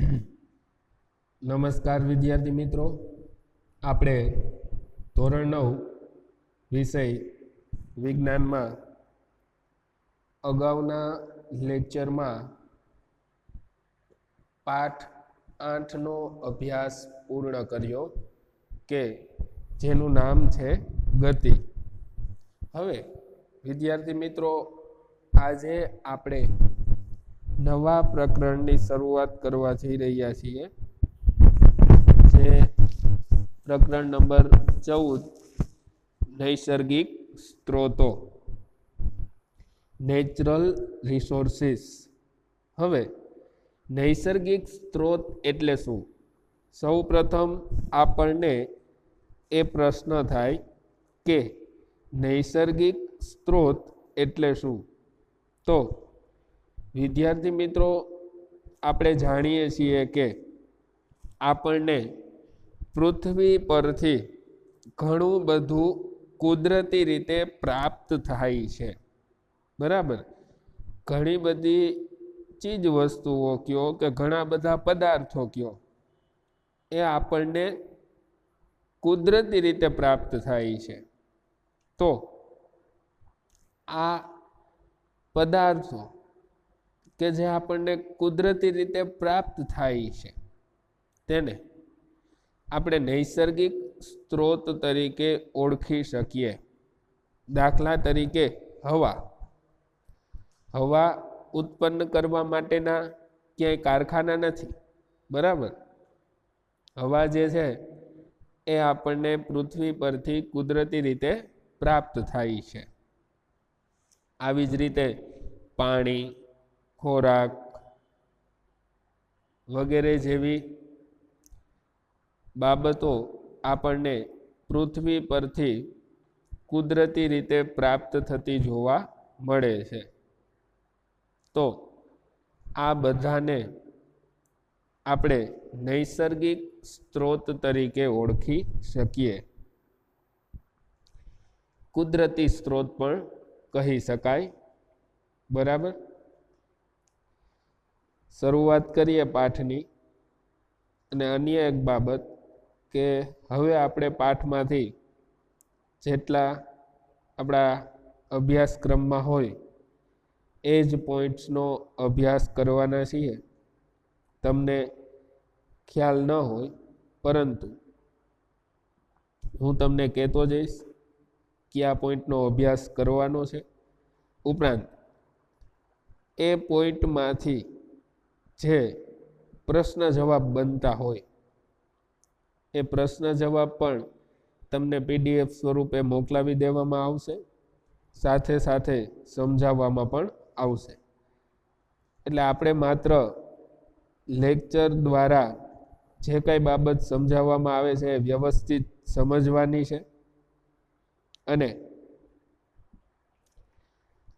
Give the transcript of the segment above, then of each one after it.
નમસ્કાર વિદ્યાર્થી મિત્રો, આપણે ધોરણ 9 વિષય વિજ્ઞાનમાં અગાઉના લેક્ચરમાં પાઠ 8નો અભ્યાસ પૂર્ણ કર્યો કે જેનું નામ છે ગતિ. હવે વિદ્યાર્થી મિત્રો, આજે આપણે નવા પ્રકરણની શરૂઆત કરવા જઈ રહ્યા છીએ, જે પ્રકરણ નંબર 14 નૈસર્ગિક સ્ત્રોતો, નેચરલ રિસોર્સિસ. હવે નૈસર્ગિક સ્ત્રોત એટલે શું? સૌ પ્રથમ આપણને એ પ્રશ્ન થાય કે નૈસર્ગિક સ્ત્રોત એટલે શું? તો વિદ્યાર્થી મિત્રો, આપણે જાણીએ છીએ કે આપણને પૃથ્વી પરથી ઘણું બધું કુદરતી રીતે પ્રાપ્ત થાય છે, બરાબર? ઘણી બધી ચીજ વસ્તુઓ કયો કે ઘણા બધા પદાર્થો કયો, એ આપણને કુદરતી રીતે પ્રાપ્ત થાય છે. તો આ પદાર્થો કે જે આપણને કુદરતી રીતે પ્રાપ્ત થાય છે, તેને આપણે નૈસર્ગિક સ્ત્રોત તરીકે ઓળખી શકીએ. દાખલા તરીકે હવા ઉત્પન્ન કરવા માટેના ક્યાંય કારખાના નથી, બરાબર? હવા જે છે એ આપણને પૃથ્વી પરથી કુદરતી રીતે પ્રાપ્ત થાય છે. આવી જ રીતે પાણી, ખોરાક વગેરે જેવી બાબતો આપણને પૃથ્વી પરથી કુદરતી રીતે પ્રાપ્ત થતી જોવા મળે છે. તો આ બધાને આપણે નૈસર્ગિક સ્ત્રોત તરીકે ઓળખી શકીએ. કુદરતી સ્ત્રોત પણ કહી શકાય, બરાબર? શરૂઆત કરીએ પાઠની. અને અન્ય એક બાબત કે હવે આપણે પાઠમાંથી જેટલા આપણા અભ્યાસક્રમમાં હોય એ જ પોઈન્ટ્સનો અભ્યાસ કરવાના છીએ. તમને ખ્યાલ ન હોય, પરંતુ હું તમને કહેતો જઈશ કે આ પોઈન્ટનો અભ્યાસ કરવાનો છે. ઉપરાંત એ પોઈન્ટમાંથી જે પ્રશ્ન જવાબ બનતા હોય એ પ્રશ્ન જવાબ પણ તમને PDF સ્વરૂપે મોકલાવી દેવામાં આવશે, સાથે સાથે સમજાવવામાં પણ આવશે. એટલે આપણે માત્ર લેક્ચર દ્વારા જે કંઈ બાબત સમજાવવામાં આવે છે એ વ્યવસ્થિત સમજવાની છે, અને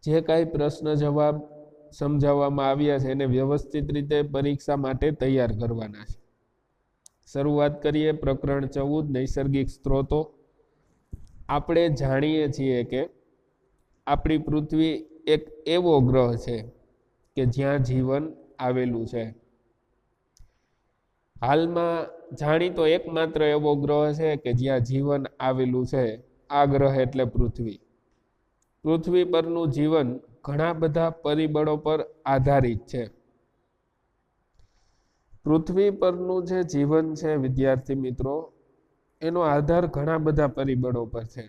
જે કાંઈ પ્રશ્ન જવાબ સમજાવવામાં આવ્યા છે એને વ્યવસ્થિત રીતે પરીક્ષા માટે તૈયાર કરવાના છે. શરૂઆત કરીએ પ્રકરણ 14 નૈસર્ગિક સ્ત્રોતો. આપણે જાણીએ છીએ કે આપણી પૃથ્વી એક એવો ગ્રહ છે કે જ્યાં જીવન આવેલું છે. હાલમાં જાણીતો એકમાત્ર એવો ગ્રહ છે કે જ્યાં જીવન આવેલું છે, આ ગ્રહ એટલે પૃથ્વી. પૃથ્વી પરનું જીવન ઘણા બધા પરિબળો પર આધારિત છે. પૃથ્વી પરનું જે જીવન છે વિદ્યાર્થી મિત્રો, એનો આધાર ઘણા બધા પરિબળો પર છે.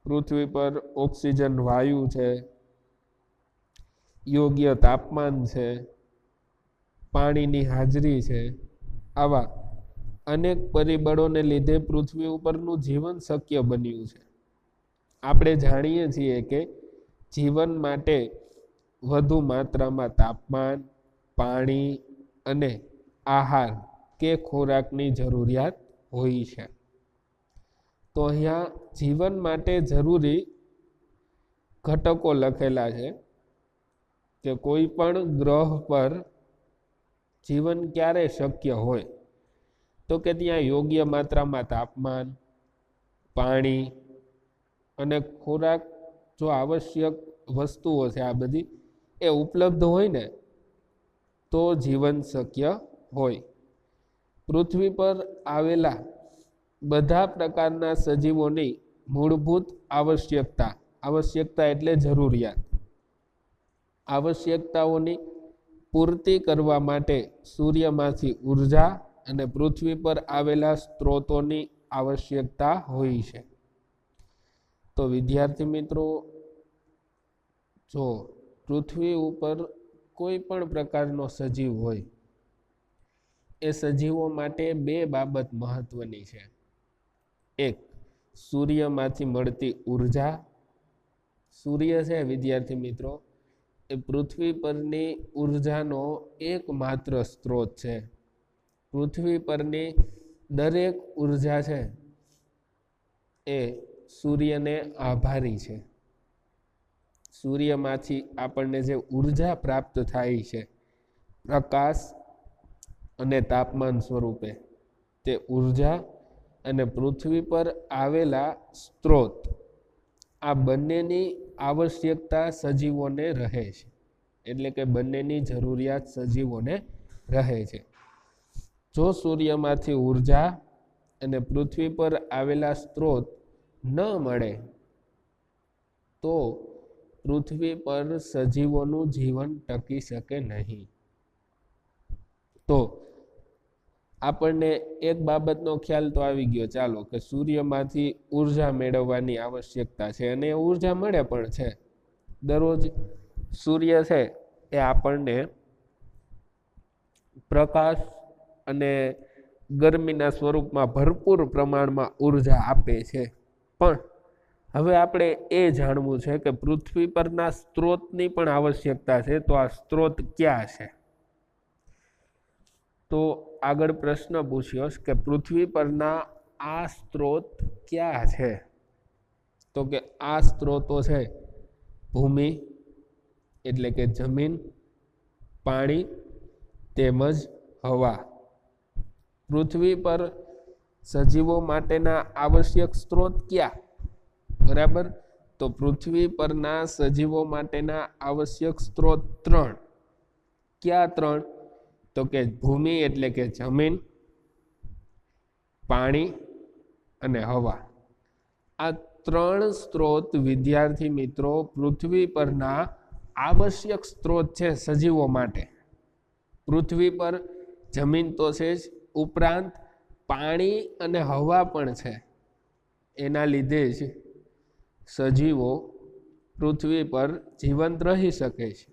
પૃથ્વી પર ઓક્સિજન વાયુ છે, યોગ્ય તાપમાન છે, પાણીની હાજરી છે. આવા અનેક પરિબળોને લીધે પૃથ્વી ઉપરનું જીવન શક્ય બન્યું છે. આપણે જાણીએ છીએ કે જીવન માટે વધુ માત્રામાં તાપમાન, પાણી અને આહાર કે ખોરાકની જરૂરિયાત હોય છે. તો અહીંયા જીવન માટે જરૂરી ઘટકો લખેલા છે કે કોઈ પણ ગ્રહ પર જીવન ક્યારે શક્ય હોય? તો કે ત્યાં યોગ્ય માત્રામાં તાપમાન, પાણી અને ખોરાક, જો આવશ્યક વસ્તુઓ છે આ બધી એ ઉપલબ્ધ હોય ને તો જીવન શક્ય હોય. પૃથ્વી પર આવેલા બધા પ્રકારના સજીવોની મૂળભૂત આવશ્યકતા એટલે જરૂરિયાત, આવશ્યકતાઓની પૂર્તિ કરવા માટે સૂર્યમાંથી ઉર્જા અને પૃથ્વી પર આવેલા સ્ત્રોતોની આવશ્યકતા હોય છે. તો વિદ્યાર્થી મિત્રો, જો પૃથ્વી ઉપર કોઈ પણ પ્રકારનો સજીવ હોય, એ સજીવો માટે બે બાબત મહત્વની છે. એક, સૂર્યમાંથી મળતી ઉર્જા. સૂર્ય છે વિદ્યાર્થી મિત્રો, એ પૃથ્વી પરની ઉર્જાનો એકમાત્ર સ્ત્રોત છે. પૃથ્વી પરની દરેક ઉર્જા છે એ સૂર્યને આભારી છે. સૂર્યમાંથી આપણને જે ઉર્જા પ્રાપ્ત થાય છે પ્રકાશ અને તાપમાન સ્વરૂપે, તે ઉર્જા અને પૃથ્વી પર આવેલા સ્ત્રોત, આ બંનેની આવશ્યકતા સજીવોને રહે છે. એટલે કે બંનેની જરૂરિયાત સજીવોને રહે છે. જો સૂર્યમાંથી ઉર્જા અને પૃથ્વી પર આવેલા સ્ત્રોત ન મળે તો પૃથ્વી પર સજીવોનું જીવન ટકી શકે નહીં. તો આપણને એક બાબતનો ખ્યાલ તો આવી ગયો, ચાલો, કે સૂર્યમાંથી ઉર્જા મેળવવાની આવશ્યકતા છે, અને ઉર્જા મળે પણ છે. દરરોજ સૂર્ય છે એ આપણને પ્રકાશ અને ગરમીના સ્વરૂપમાં ભરપૂર પ્રમાણમાં ઉર્જા આપે છે. પણ હવે આપણે એ જાણવું છે કે પૃથ્વી પરના સ્ત્રોતની પણ આવશ્યકતા છે. તો આ સ્ત્રોત ક્યાં છે? તો આગળ પ્રશ્ન પૂછ્યો કે પૃથ્વી પરના આ સ્ત્રોત ક્યાં છે? તો કે આ સ્ત્રોતો છે ભૂમિ એટલે કે જમીન, પાણી તેમજ હવા. પૃથ્વી પર સજીવો માટેના આવશ્યક સ્ત્રોત ક્યાં? બરાબર. તો પૃથ્વી પરના સજીવો માટેના આવશ્યક સ્ત્રોત 3. ક્યાં 3? તો કે ભૂમિ એટલે કે જમીન, પાણી અને હવા. આ 3 સ્ત્રોત વિદ્યાર્થી મિત્રો પૃથ્વી પરના આવશ્યક સ્ત્રોત છે સજીવો માટે. પૃથ્વી પર જમીન તો છે જ, ઉપરાંત પાણી અને હવા પણ છે. એના લીધે જ સજીવો પૃથ્વી પર જીવંત રહી શકે છે.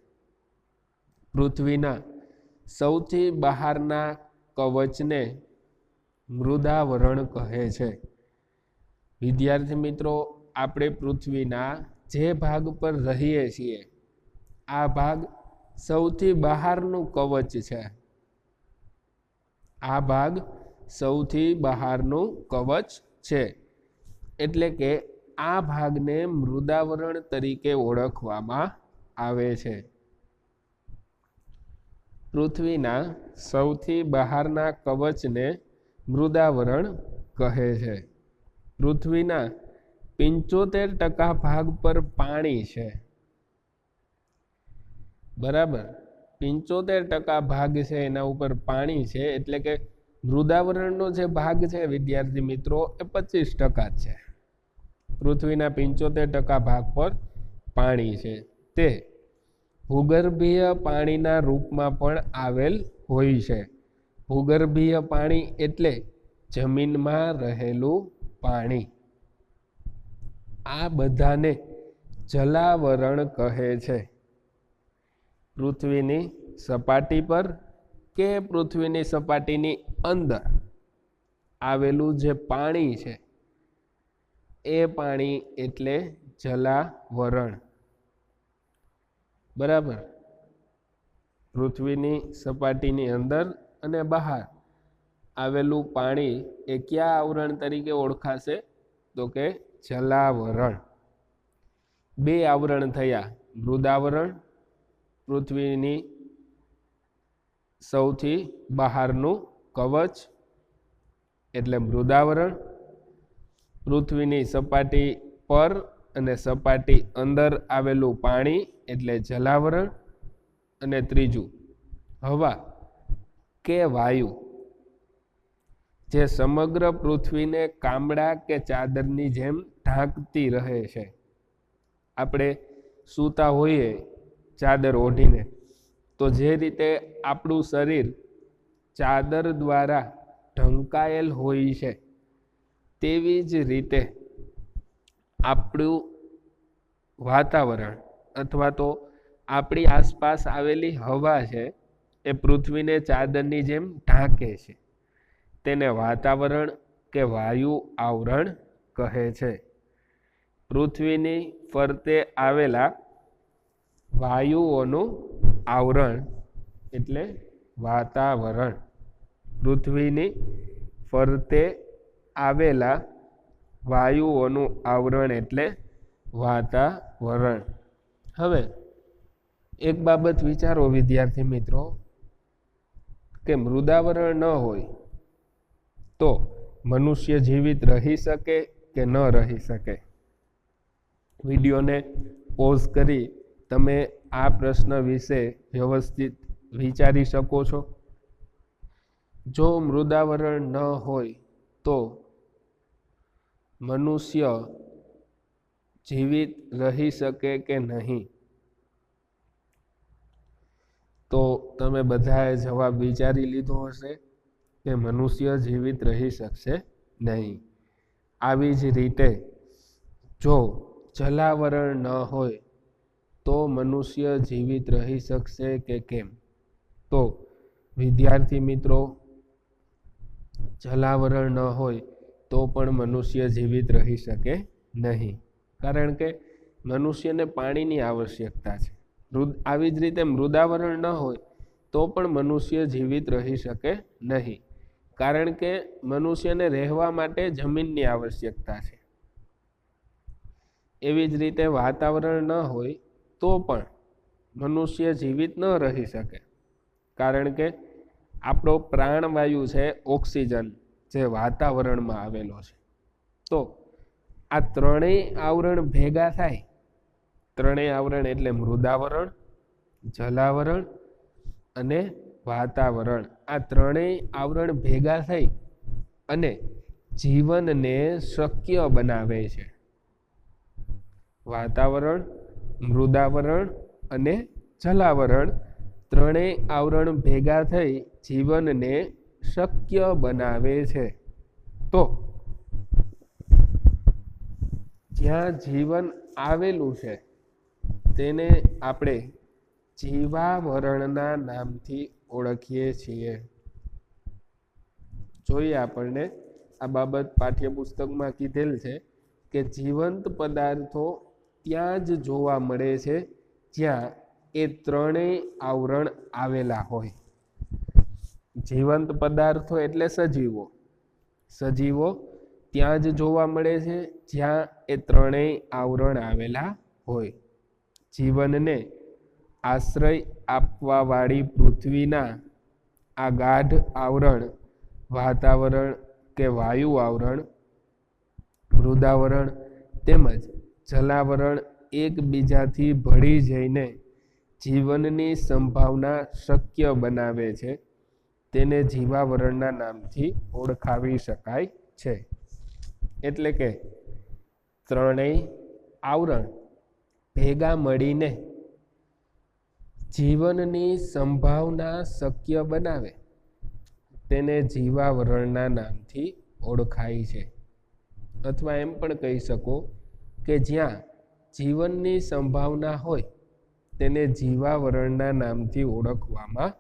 પૃથ્વીના સૌથી બહારના કવચને મૃદાવરણ કહે છે. વિદ્યાર્થી મિત્રો, આપણે પૃથ્વીના જે ભાગ પર રહીએ છીએ, આ ભાગ સૌથી બહારનું કવચ છે. આ ભાગ સૌથી બહારનું કવચ છે. એટલે કે આ ભાગને મૃદાવરણ તરીકે ઓળખવામાં આવે છે. પૃથ્વીના સૌથી બહારના કવચને મૃદાવરણ કહે છે. પૃથ્વીના 75% ભાગ પર પાણી છે. બરાબર. 75% ભાગ છે એના ઉપર પાણી છે. એટલે કે મૃદાવરણનો જે ભાગ છે વિદ્યાર્થી મિત્રો એ 25% છે. પૃથ્વીના 75% ભાગ પર પાણી છે. તે ભૂગર્ભીય પાણીના રૂપમાં પણ આવેલ હોય છે. ભૂગર્ભીય પાણી એટલે જમીનમાં રહેલું પાણી. આ બધાને જલાવરણ કહે છે. પૃથ્વીની સપાટી પર કે પૃથ્વીની સપાટીની અંદર આવેલું જે પાણી છે એ પાણી એટલે જલાવરણ. બરાબર. પૃથ્વીની સપાટીની અંદર અને બહાર આવેલું પાણી એ કયા આવરણ તરીકે ઓળખાશે? તો કે જલાવરણ. 2 આવરણ થયા, મૃદાવરણ, પૃથ્વીની સૌથી બહારનું કવચ એટલે મૃદાવરણ, પૃથ્વીની સપાટી પર અને સપાટી અંદર આવેલું પાણી એટલે જલાવરણ, અને ત્રીજું હવા કે વાયુ જે સમગ્ર પૃથ્વીને કામડા કે ચાદરની જેમ ઢાંકતી રહે છે? આપણે સૂતા હોઈએ ચાદર ઓઢીને, તો જે રીતે આપણું શરીર ચાદર દ્વારા ઢંકાયેલ હોય છે, તેવી જ રીતે આપણું વાતાવરણ અથવા તો આપણી આસપાસ આવેલી હવા છે એ પૃથ્વીને ચાદરની જેમ ઢાંકે છે. તેને વાતાવરણ કે વાયુ આવરણ કહે છે. પૃથ્વીની ફરતે આવેલા વાયુઓનું આવરણ એટલે વાતાવરણ. પૃથ્વીની ફરતે આવેલા વાયુઓનું આવરણ એટલે વાતાવરણ. હવે એક બાબત વિચારો વિદ્યાર્થી મિત્રો, કે મૃદાવરણ ન હોય તો મનુષ્ય જીવિત રહી શકે કે ન રહી શકે? વિડીયોને પોઝ કરી તમે આ પ્રશ્ન વિશે વ્યવસ્થિત વિચારી શકો છો. જો મૃદાવરણ ન હોય તો મનુષ્ય જીવિત રહી શકે કે નહીં? તો તમે બધાએ જવાબ વિચારી લીધો હશે કે મનુષ્ય જીવિત રહી શકશે નહીં. આવી જ રીતે જો જલાવરણ ન હોય તો મનુષ્ય જીવિત રહી શકશે કે કેમ? તો વિદ્યાર્થી મિત્રો, જલાવરણ ન હોય તો પણ મનુષ્ય જીવિત રહી શકે નહીં, કારણ કે મનુષ્યને પાણીની આવશ્યકતા છે. આવી જ રીતે મૃદાવરણ ન હોય તો પણ મનુષ્ય જીવિત રહી શકે નહીં, કારણ કે મનુષ્યને રહેવા માટે જમીનની આવશ્યકતા છે. એવી જ રીતે વાતાવરણ ન હોય તો પણ મનુષ્ય જીવિત ન રહી શકે, કારણ કે આપણો પ્રાણવાયુ છે ઓક્સિજન, જે વાતાવરણમાં આવેલો છે. તો આ ત્રણેય આવરણ ભેગા થાય, ત્રણેય આવરણ એટલે મૃદાવરણ, જલાવરણ અને વાતાવરણ, આ ત્રણેય આવરણ ભેગા થઈ અને જીવનને શક્ય બનાવે છે. વાતાવરણ, મૃદાવરણ અને જલાવરણ ત્રણેય આવરણ ભેગા થઈ જીવનને શક્ય બનાવે છે. તો જ્યાં જીવન આવેલું છે તેને આપણે જીવાવરણના નામથી ઓળખીએ છીએ. જોઈએ આપણને આ બાબત પાઠ્યપુસ્તકમાં કીધેલ છે કે જીવંત પદાર્થો ત્યાં જ જોવા મળે છે જ્યાં એ ત્રણેય આવરણ આવેલા હોય. જીવંત પદાર્થો એટલે સજીવો. સજીવો ત્યાં જ જોવા મળે છે જ્યાં એ ત્રણેય આવરણ આવેલા હોય. જીવનને આશ્રય આપવાવાળી પૃથ્વીના આ ગાઢ આવરણ, વાતાવરણ કે વાયુ આવરણ, મૃદાવરણ તેમજ જલાવરણ એકબીજાથી ભળી જઈને જીવનની સંભાવના શક્ય બનાવે છે. તેને જીવાવરણના નામથી ઓળખાવી શકાય છે. એટલે કે ત્રણેય આવરણ ભેગા મળીને જીવનની સંભાવના શક્ય બનાવે, તેને જીવાવરણના નામથી ઓળખાય છે. અથવા એમ પણ કહી શકો કે જ્યાં જીવનની સંભાવના હોય તેને જીવાવરણના નામથી ઓળખવામાં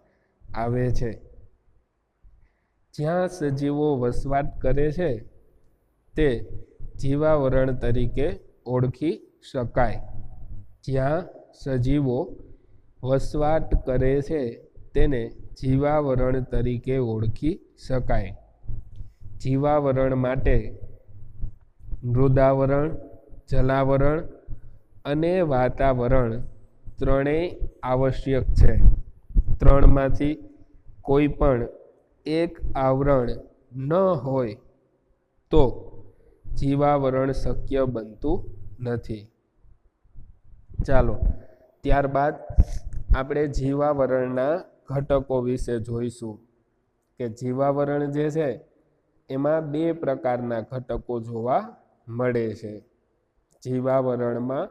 આવે છે. જ્યાં સજીવો વસવાટ કરે છે તે જીવાવરણ તરીકે ઓળખી શકાય. જ્યાં સજીવો વસવાટ કરે છે તેને જીવાવરણ તરીકે ઓળખી શકાય. જીવાવરણ માટે મૃદાવરણ, જલાવરણ અને વાતાવરણ ત્રણેય આવશ્યક છે. ત્રણમાંથી કોઈ પણ એક આવરણ ન હોય તો જીવાવરણ શક્ય બનતું નથી. ચાલો ત્યારબાદ આપણે જીવાવરણના ઘટકો વિશે જોઈશું. કે જીવાવરણ જે છે એમાં બે પ્રકારના ઘટકો જોવા મળે છે. જીવાવરણમાં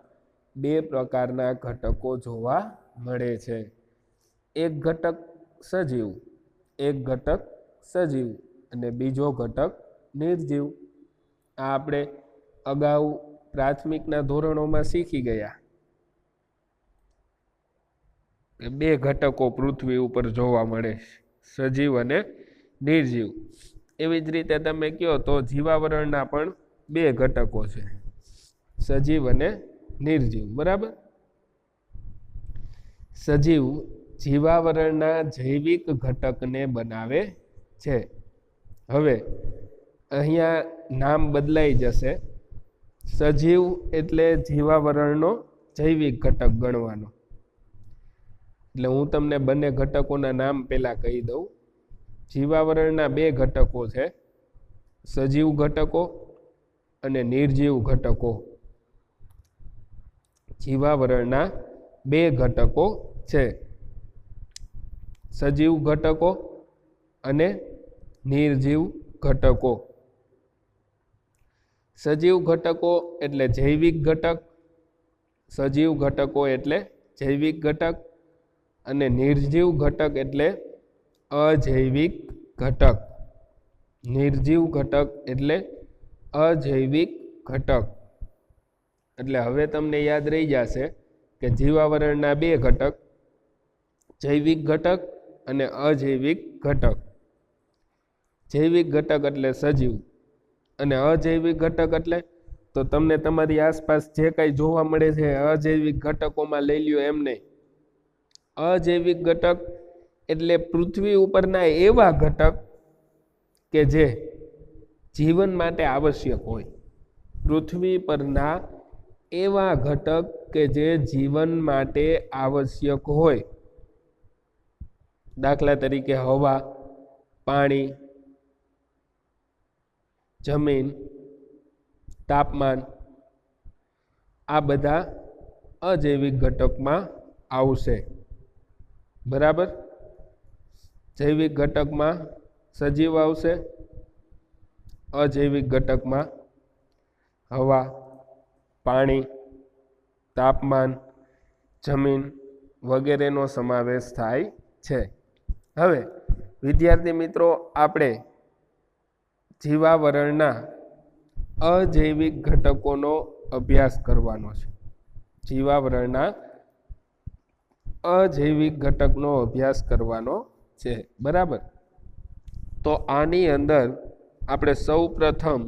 બે પ્રકારના ઘટકો જોવા મળે છે. એક ઘટક સજીવ, એક ઘટક સજીવ અને બીજો ઘટક નિર્જીવ. આ આપણે અગાઉ પ્રાથમિકના ધોરણોમાં શીખી ગયા કે બે ઘટકો પૃથ્વી ઉપર જોવા મળે છે, સજીવ અને નિર્જીવ. એવી જ રીતે તમે કહો તો જીવાવરણના પણ બે ઘટકો છે, સજીવ અને નિર્જીવ. બરાબર. સજીવ જીવાવરણના જૈવિક ઘટકને બનાવે છે. હવે અહીંયા નામ બદલાઈ જશે. સજીવ એટલે જીવાવરણનો જૈવિક ઘટક ગણવાનો. એટલે હું તમને બંને ઘટકોના નામ પહેલા કહી દઉં. જીવાવરણના બે ઘટકો છે, સજીવ ઘટકો અને નિર્જીવ ઘટકો. જીવાવરણના બે ઘટકો છે, સજીવ ઘટકો અને નિર્જીવ ઘટકો. સજીવ ઘટકો એટલે જૈવિક ઘટક, સજીવ ઘટકો એટલે જૈવિક ઘટક અને નિર્જીવ ઘટક એટલે અજૈવિક ઘટક. નિર્જીવ ઘટક એટલે અજૈવિક ઘટક. એટલે હવે તમને યાદ રહી જશે કે જીવાવરણના બે ઘટક, જૈવિક ઘટક અને અજૈવિક ઘટક. જૈવિક ઘટક એટલે સજીવ અને અજૈવિક ઘટક એટલે તો તમને તમારી આસપાસ જે કંઈ જોવા મળે છે અજૈવિક ઘટકોમાં લઈ લ્યો એમ નહીં. અજૈવિક ઘટક એટલે પૃથ્વી ઉપરના એવા ઘટક કે જે જીવન માટે આવશ્યક હોય. પૃથ્વી પરના એવા ઘટક કે જે જીવન માટે આવશ્યક હોય. દાખલા તરીકે હવા, પાણી, જમીન, તાપમાન, આ બધા અજૈવિક ઘટકમાં આવશે. બરાબર. જૈવિક ઘટકમાં સજીવ આવશે, અજૈવિક ઘટકમાં હવા, પાણી, તાપમાન, જમીન વગેરેનો સમાવેશ થાય છે. હવે વિદ્યાર્થી મિત્રો, આપણે જીવાવરણના અજૈવિક ઘટકોનો અભ્યાસ કરવાનો છે. જીવાવરણના અજૈવિક ઘટકનો અભ્યાસ કરવાનો છે. બરાબર. તો આની અંદર આપણે સૌ પ્રથમ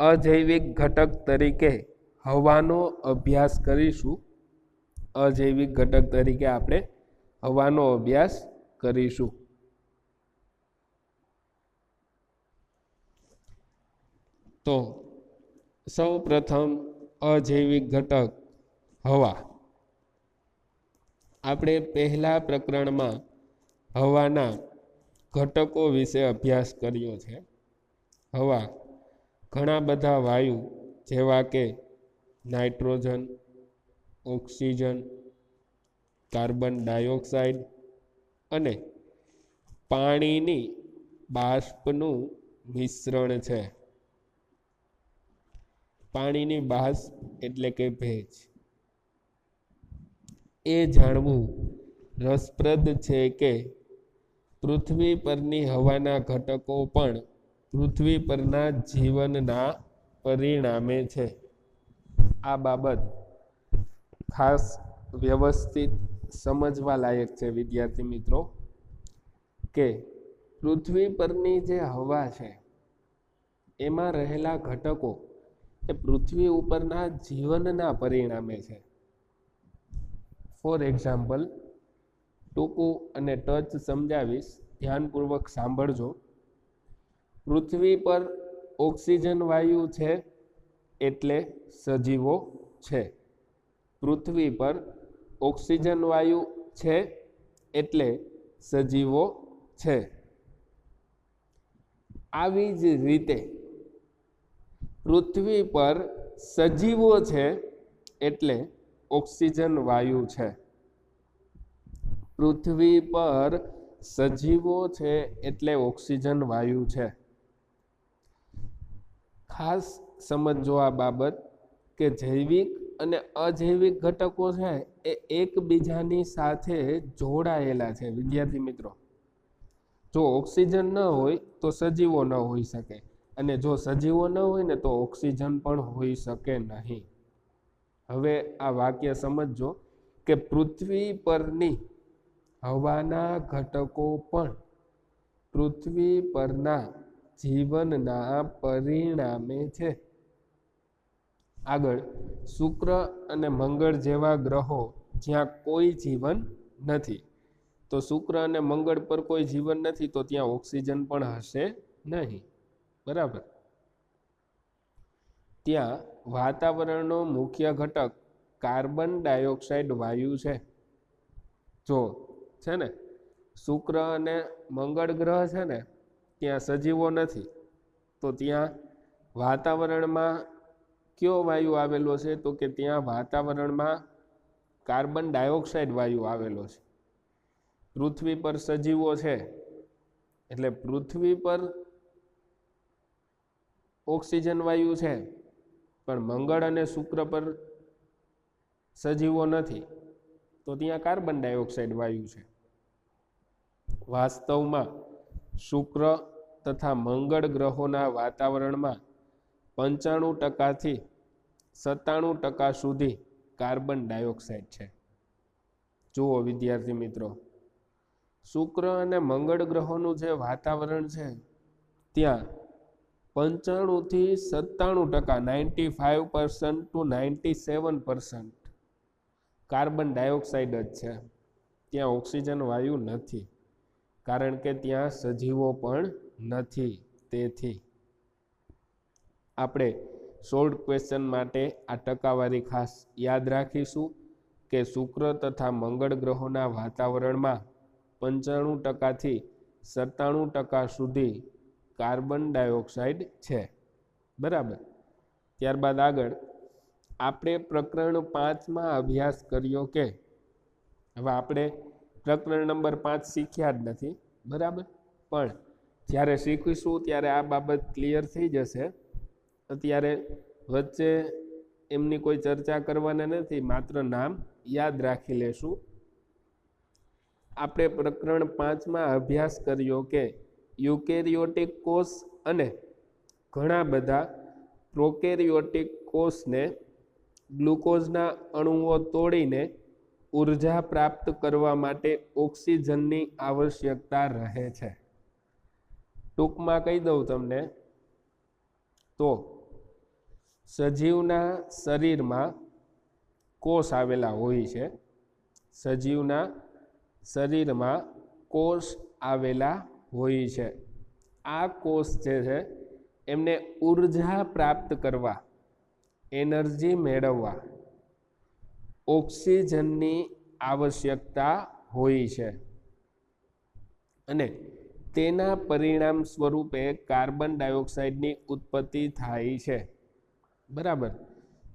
અજૈવિક ઘટક તરીકે હવાનો અભ્યાસ કરીશું. અજૈવિક ઘટક તરીકે આપણે હવાનો અભ્યાસ કરીશું. તો સૌ પ્રથમ અજૈવિક ઘટક હવા. આપણે પહેલા પ્રકરણમાં હવાના ઘટકો વિશે અભ્યાસ કર્યો છે. હવા ઘણા બધા વાયુ જેવા કે નાઇટ્રોજન, ઓક્સિજન, કાર્બન ડાયોક્સાઇડ અને પાણીની બાષ્પનું મિશ્રણ છે. પાણીની બાષ્પ એટલે કે ભેજ. એ જાણવું રસપ્રદ છે કે પૃથ્વી પરની હવાના ઘટકો પણ પૃથ્વી પરના જીવનના પરિણામે છે. આ બાબત ખાસ વ્યવસ્થિત સમજવા લાયક છે વિદ્યાર્થી મિત્રો, કે પૃથ્વી પરની જે હવા છે એમાં રહેલા ઘટકો એ પૃથ્વી ઉપરના જીવનના પરિણામે છે. ફોર એક્ઝામ્પલ, ટૂંકું અને ટચ સમજાવીશ, ધ્યાનપૂર્વક સાંભળજો. પૃથ્વી પર ઓક્સિજન વાયુ છે એટલે સજીવો છે. પૃથ્વી પર ઓક્સિજન વાયુ છે એટલે સજીવો છે. આવી જ રીતે પૃથ્વી પર સજીવો છે એટલે ઓક્સિજન વાયુ છે. પૃથ્વી પર સજીવો છે એટલે ઓક્સિજન વાયુ છે. ખાસ સમજો આ બાબત કે જૈવિક અને અજૈવિક ઘટકો છે એ એકબીજાની સાથે જોડાયેલા છે. વિદ્યાર્થી મિત્રો, જો ઓક્સિજન ન હોય તો સજીવો ન હોઈ શકે, અને જો સજીવો ન હોય ને તો ઓક્સિજન પણ હોઈ શકે નહીં. હવે આ વાક્ય સમજો કે પૃથ્વી પરની હવાના ઘટકો પણ પૃથ્વી પરના જીવનના પરિણામે છે. આગળ, શુક્ર અને મંગળ જેવા ગ્રહો જ્યાં કોઈ જીવન નથી, તો શુક્ર અને મંગળ પર કોઈ જીવન નથી તો ત્યાં ઓક્સિજન પણ હશે નહીં. બરાબર. ત્યાં વાતાવરણનો મુખ્ય ઘટક કાર્બન ડાયોક્સાઇડ વાયુ છે. જો છે ને શુક્ર અને મંગળ ગ્રહ છે ને ત્યાં સજીવો નથી, તો ત્યાં વાતાવરણમાં કયો વાયુ આવેલો છે? તો કે ત્યાં વાતાવરણમાં કાર્બન ડાયોક્સાઇડ વાયુ આવેલો છે. પૃથ્વી પર સજીવો છે એટલે પૃથ્વી પર ઓક્સિજન વાયુ છે, પણ મંગળ અને શુક્ર પર સજીવો નથી, તો ત્યાં કાર્બન ડાયોક્સાઇડ વાયુ છે. વાસ્તવમાં શુક્ર તથા મંગળ ગ્રહોના વાતાવરણમાં 95% થી 97% સુધી કાર્બન ડાયોક્સાઇડ છે. જુઓ વિદ્યાર્થી મિત્રો, શુક્ર અને મંગળ ગ્રહોનું જે વાતાવરણ છે ત્યાં 95 થી 97%, 95% to 97% કાર્બન ડાયોક્સાઇડ જ છે. ત્યાં ઓક્સિજન વાયુ નથી, કારણ કે ત્યાં સજીવો પણ નથી. તેથી આપણે શોર્ટ ક્વેશ્ચન માટે આ ટકાવારી ખાસ યાદ રાખીશું કે શુક્ર તથા મંગળ ગ્રહોના વાતાવરણમાં 95% થી 97% સુધી કાર્બન ડાયોક્સાઇડ છે. બરાબર. ત્યારબાદ આગળ આપણે પ્રકરણ 5માં અભ્યાસ કર્યો કે હવે આપણે પ્રકરણ નંબર 5 શીખ્યા જ નથી. બરાબર. પણ જ્યારે શીખીશું ત્યારે આ બાબત ક્લિયર થઈ જશે. અત્યારે વચ્ચે એમની કોઈ ચર્ચા કરવાના નથી, માત્ર નામ યાદ રાખી લેશું. આપણે પ્રકરણ 5માં અભ્યાસ કર્યો કે યુકેરિયોટિક કોષ અને ઘણા બધા પ્રોકેરિયોટિક કોષને ગ્લુકોઝના અણુઓ તોડીને ઉર્જા પ્રાપ્ત કરવા માટે ઓક્સિજનની આવશ્યકતા રહે છે. ટૂંકમાં કહી દઉં તમને તો સજીવના શરીરમાં કોષ આવેલા હોય છે. સજીવના શરીરમાં કોષ આવેલા હોય છે. આ કોષ જે છે એમને ઉર્જા પ્રાપ્ત કરવા, એનર્જી મેળવવા ઓક્સિજનની આવશ્યકતા હોય છે, અને તેના પરિણામ સ્વરૂપે કાર્બન ડાયોક્સાઇડની ઉત્પત્તિ થાય છે. બરાબર.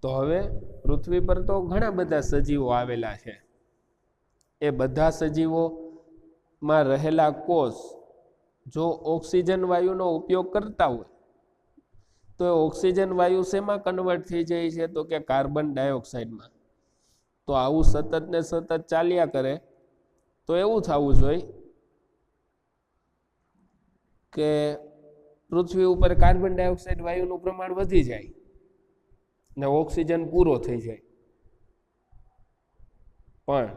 તો હવે પૃથ્વી પર તો ઘણા બધા સજીવો આવેલા છે. એ બધા સજીવોમાં રહેલા કોષ જો ઓક્સિજન વાયુનો ઉપયોગ કરતા હોય તો ઓક્સિજન વાયુ શેમાં કન્વર્ટ થઈ જાય છે? તો કે કાર્બન ડાયોક્સાઇડમાં. તો આવું સતત ને સતત ચાલ્યા કરે તો એવું થવું જોઈએ કે પૃથ્વી ઉપર કાર્બન ડાયોક્સાઇડ વાયુનું પ્રમાણ વધી જાય ને ઓક્સિજન પૂરો થઈ જાય. પણ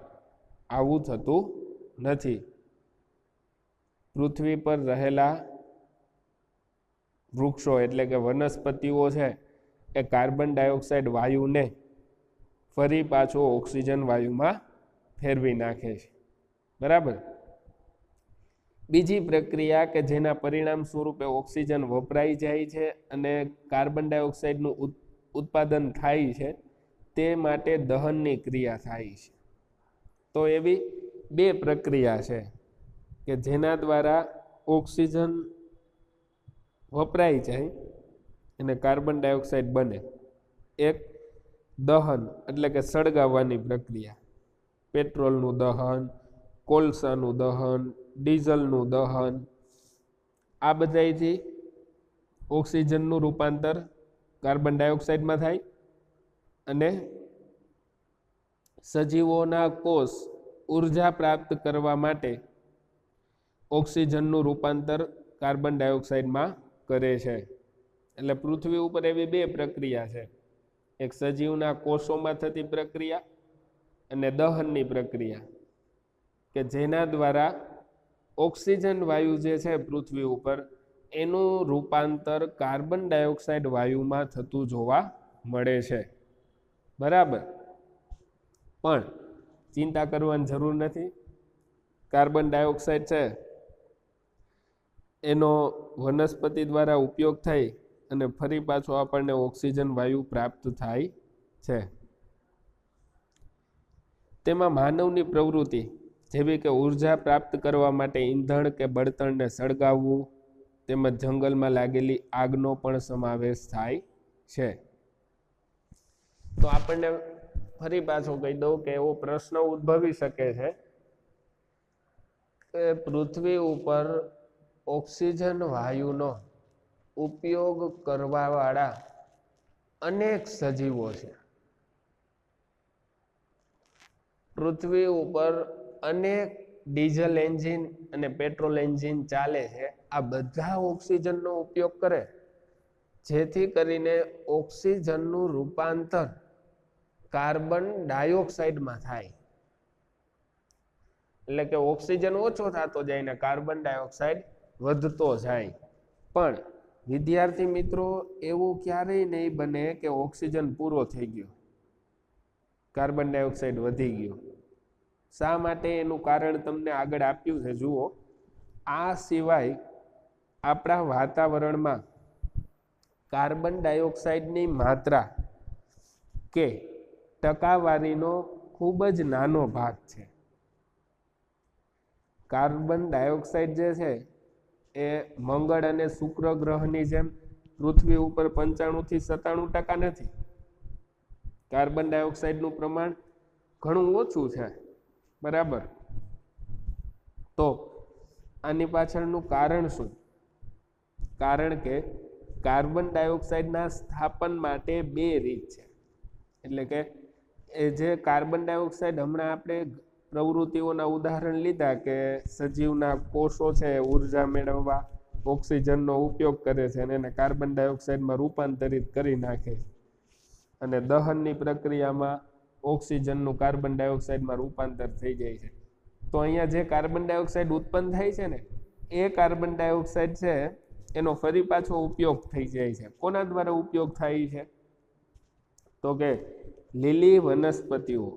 આવું થતું નથી. પૃથ્વી પર રહેલા વૃક્ષો એટલે કે વનસ્પતિઓ છે એ કાર્બન ડાયોક્સાઇડ વાયુને ફરી પાછો ઓક્સિજન વાયુમાં ફેરવી નાખે છે. બરાબર. બીજી પ્રક્રિયા કે જેના પરિણામ સ્વરૂપે ઓક્સિજન વપરાઈ જાય છે અને કાર્બન ડાયોક્સાઇડનું ઉત્પાદન થાય છે, તે માટે દહનની ક્રિયા થાય છે. તો એવી બે પ્રક્રિયા છે કે જેના દ્વારા ઓક્સિજન વપરાઈ જાય અને કાર્બન ડાયોક્સાઇડ બને. એક દહન એટલે કે સળગાવવાની પ્રક્રિયા, પેટ્રોલનું દહન, કોલસાનું દહન, ડીઝલનું દહન, આ બધાથી ઓક્સિજનનું રૂપાંતર કાર્બન ડાયોક્સાઇડમાં થાય અને સજીવોના કોષ ઉર્જા પ્રાપ્ત કરવા માટે ઓક્સિજનનું રૂપાંતર કાર્બન ડાયોક્સાઇડમાં કરે છે. એટલે પૃથ્વી ઉપર એવી બે પ્રક્રિયા છે, એક સજીવના કોષોમાં થતી પ્રક્રિયા અને દહનની પ્રક્રિયા, કે જેના દ્વારા ઓક્સિજન વાયુ જે છે પૃથ્વી ઉપર એનું રૂપાંતર કાર્બન ડાયોક્સાઇડ વાયુમાં થતું જોવા મળે છે. બરાબર, પણ ચિંતા કરવાની જરૂર નથી. કાર્બન ડાયોક્સાઇડ છે એનો વનસ્પતિ દ્વારા ઉપયોગ થઈ અને ફરી પાછો આપણને ઓક્સિજન વાયુ પ્રાપ્ત થાય છે. તેમાં માનવની પ્રવૃત્તિ જેવી કે ઉર્જા પ્રાપ્ત કરવા માટે ઈંધણ કે બળતણને સળગાવવું તેમજ જંગલમાં લાગેલી આગનો પણ સમાવેશ થાય છે. તો આપણને ફરી પાછું કહી દઉં કે એવો પ્રશ્ન ઉદ્ભવી શકે છે કે પૃથ્વી ઉપર ઓક્સિજન વાયુનો ઉપયોગ કરવાવાળા અનેક સજીવો છે. પૃથ્વી ઉપર અનેક ડીઝલ એન્જિન અને પેટ્રોલ એન્જિન ચાલે છે. આ બધા ઓક્સિજનનો ઉપયોગ કરે, જેથી કરીને ઓક્સિજનનું રૂપાંતર કાર્બન ડાયોક્સાઇડમાં થાય. એટલે કે ઓક્સિજન ઓછો થતો જાય ને કાર્બન ડાયોક્સાઇડ વધતો જાય. પણ વિદ્યાર્થી મિત્રો, એવું ક્યારેય નહીં બને કે ઓક્સિજન પૂરો થઈ ગયો, કાર્બન ડાયોક્સાઇડ વધી ગયો. શા માટે? એનું કારણ તમને આગળ આપ્યું છે, જુઓ. આ સિવાય આપણા વાતાવરણમાં કાર્બન ડાયોક્સાઇડની માત્રા કે ટકાવારીનો ખૂબ જ નાનો ભાગ છે. કાર્બન ડાયોક્સાઇડ જે છે એ મંગળ અને શુક્ર ગ્રહની જેમ પૃથ્વી ઉપર 95 થી 97% નથી. કાર્બન ડાયોક્સાઇડનું પ્રમાણ ઘણું ઓછું છે. બરાબર, તો આની પાછળનું કારણ શું? કારણ કે કાર્બન ડાયોક્સાઇડના સ્થાપન માટે બે રીત છે. એટલે કે એ જે કાર્બન ડાયોક્સાઇડ હમણાં આપણે પ્રવૃત્તિઓના ઉદાહરણ લીધા કે સજીવના કોષો છે ઉર્જા મેળવવા ઓક્સિજનનો ઉપયોગ કરે છે અને એને કાર્બન ડાયોક્સાઇડમાં રૂપાંતરિત કરી નાખે છે, અને દહનની પ્રક્રિયામાં ઓક્સિજનનું કાર્બન ડાયોક્સાઇડમાં રૂપાંતર થઈ જાય છે. તો અહીંયા જે કાર્બન ડાયોક્સાઇડ ઉત્પન્ન થાય છે ને, એ કાર્બન ડાયોક્સાઇડ છે એનો ફરી પાછો ઉપયોગ થઈ જાય છે. કોના દ્વારા ઉપયોગ થાય છે? તો કે લીલી વનસ્પતિઓ.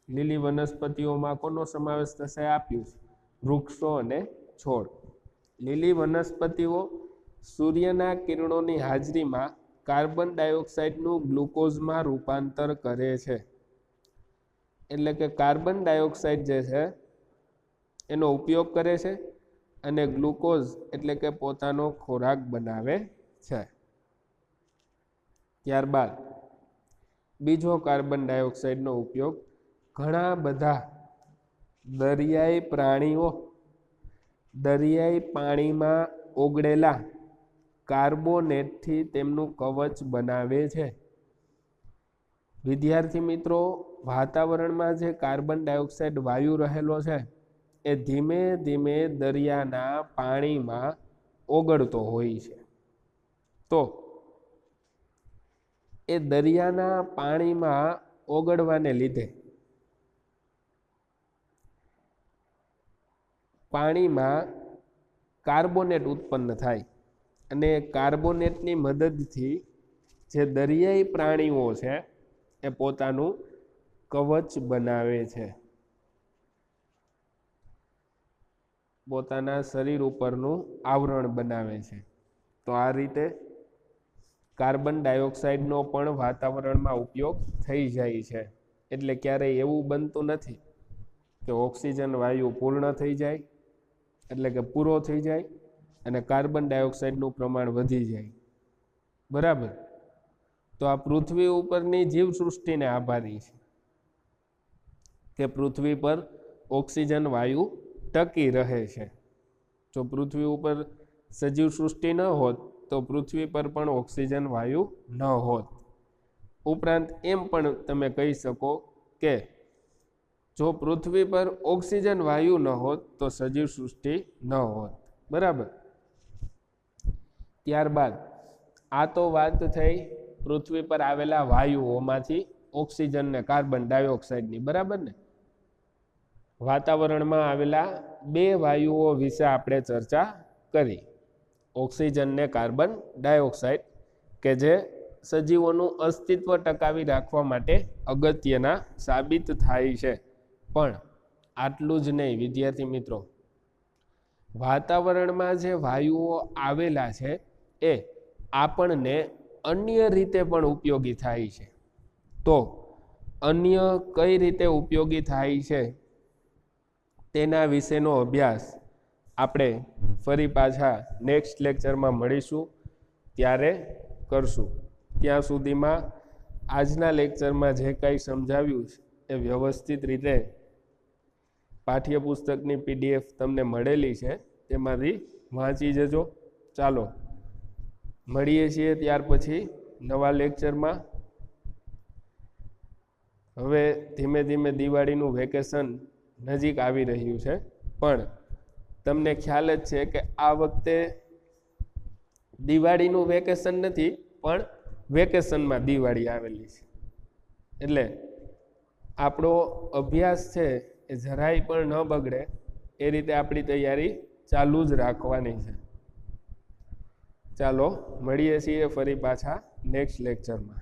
લીલી વનસ્પતિઓમાં કોનો સમાવેશ થશે? આપ્યું છે, વૃક્ષો અને છોડ. લીલી વનસ્પતિઓ સૂર્યના કિરણોની હાજરીમાં કાર્બન ડાયોક્સાઇડનું ગ્લુકોઝમાં રૂપાંતર કરે છે. એટલે કે કાર્બન ડાયોક્સાઇડ જે છે એનો ઉપયોગ કરે છે અને ગ્લુકોઝ એટલે કે પોતાનો ખોરાક બનાવે છે. ત્યારબાદ બીજો કાર્બન ડાયોક્સાઇડનો ઉપયોગ ઘણા બધા દરિયાઈ પ્રાણીઓ દરિયાઈ પાણીમાં ઓગળેલા કાર્બોનેટથી તેમનું કવચ બનાવે છે. વિદ્યાર્થી મિત્રો, વાતાવરણમાં જે કાર્બન ડાયોક્સાઇડ વાયુ રહેલો છે એ ધીમે ધીમે દરિયાના પાણીમાં ઓગળતો હોય છે. તો એ દરિયાના પાણીમાં ઓગળવાને લીધે પાણીમાં કાર્બોનેટ ઉત્પન્ન થાય, અને કાર્બોનેટની મદદથી જે દરિયાઈ પ્રાણીઓ છે એ પોતાનું કવચ બનાવે છે, પોતાના શરીર ઉપરનું આવરણ બનાવે છે. તો આ રીતે કાર્બન ડાયોક્સાઇડનો પણ વાતાવરણમાં ઉપયોગ થઈ જાય છે. એટલે ક્યારેય એવું બનતું નથી કે ઓક્સિજન વાયુ પૂર્ણ થઈ જાય, એટલે કે પૂરો થઈ જાય અને કાર્બન ડાયોક્સાઇડનું પ્રમાણ વધી જાય. બરાબર, તો આ પૃથ્વી ઉપરની જીવસૃષ્ટિને આભારી છે કે પૃથ્વી પર ઓક્સિજન વાયુ ટકી રહે છે. જો પૃથ્વી ઉપર સજીવ સૃષ્ટિ ન હોત તો પૃથ્વી પર પણ ઓક્સિજન વાયુ ન હોત. ઉપરાંત એમ પણ તમે કહી શકો કે જો પૃથ્વી પર ઓક્સિજન વાયુ ન હોત તો સજીવ સૃષ્ટિ ન હોત. બરાબર. ત્યારબાદ આ તો વાત થઈ પૃથ્વી પર આવેલા વાયુઓમાંથી ઓક્સિજન ને કાર્બન ડાયોક્સાઇડની. બરાબર ને. વાતાવરણમાં આવેલા બે વાયુઓ વિશે આપણે ચર્ચા કરી, ઓક્સિજન ને કાર્બન ડાયોક્સાઇડ, કે જે સજીવોનું અસ્તિત્વ ટકાવી રાખવા માટે અગત્યના સાબિત થાય છે. પણ આટલું જ નહીં વિદ્યાર્થી મિત્રો, વાતાવરણમાં જે વાયુઓ આવેલા છે એ આપણને અન્ય રીતે પણ ઉપયોગી થાય છે. તો અન્ય કઈ રીતે ઉપયોગી થાય છે તેના વિશેનો અભ્યાસ આપણે ફરી પાછા નેક્સ્ટ લેક્ચરમાં મળીશું ત્યારે કરશું. ત્યાં સુધીમાં આજના લેક્ચરમાં જે કંઈ સમજાવ્યું એ વ્યવસ્થિત રીતે પાઠ્યપુસ્તકની PDF તમને મળેલી છે, તેમાંથી વાંચી જજો. ચાલો મળીએ છીએ ત્યાર પછી નવા લેક્ચરમાં. હવે ધીમે ધીમે દિવાળીનું વેકેશન નજીક આવી રહ્યું છે, પણ તમને ખ્યાલ જ છે કે આ વખતે દિવાળીનું વેકેશન નથી પણ વેકેશનમાં દિવાળી આવેલી છે. એટલે આપણો અભ્યાસ છે એ જરાય પણ ન બગડે એ રીતે આપણી તૈયારી ચાલુ જ રાખવાની છે. ચાલો મળીએ છીએ ફરી પાછા નેક્સ્ટ લેક્ચરમાં.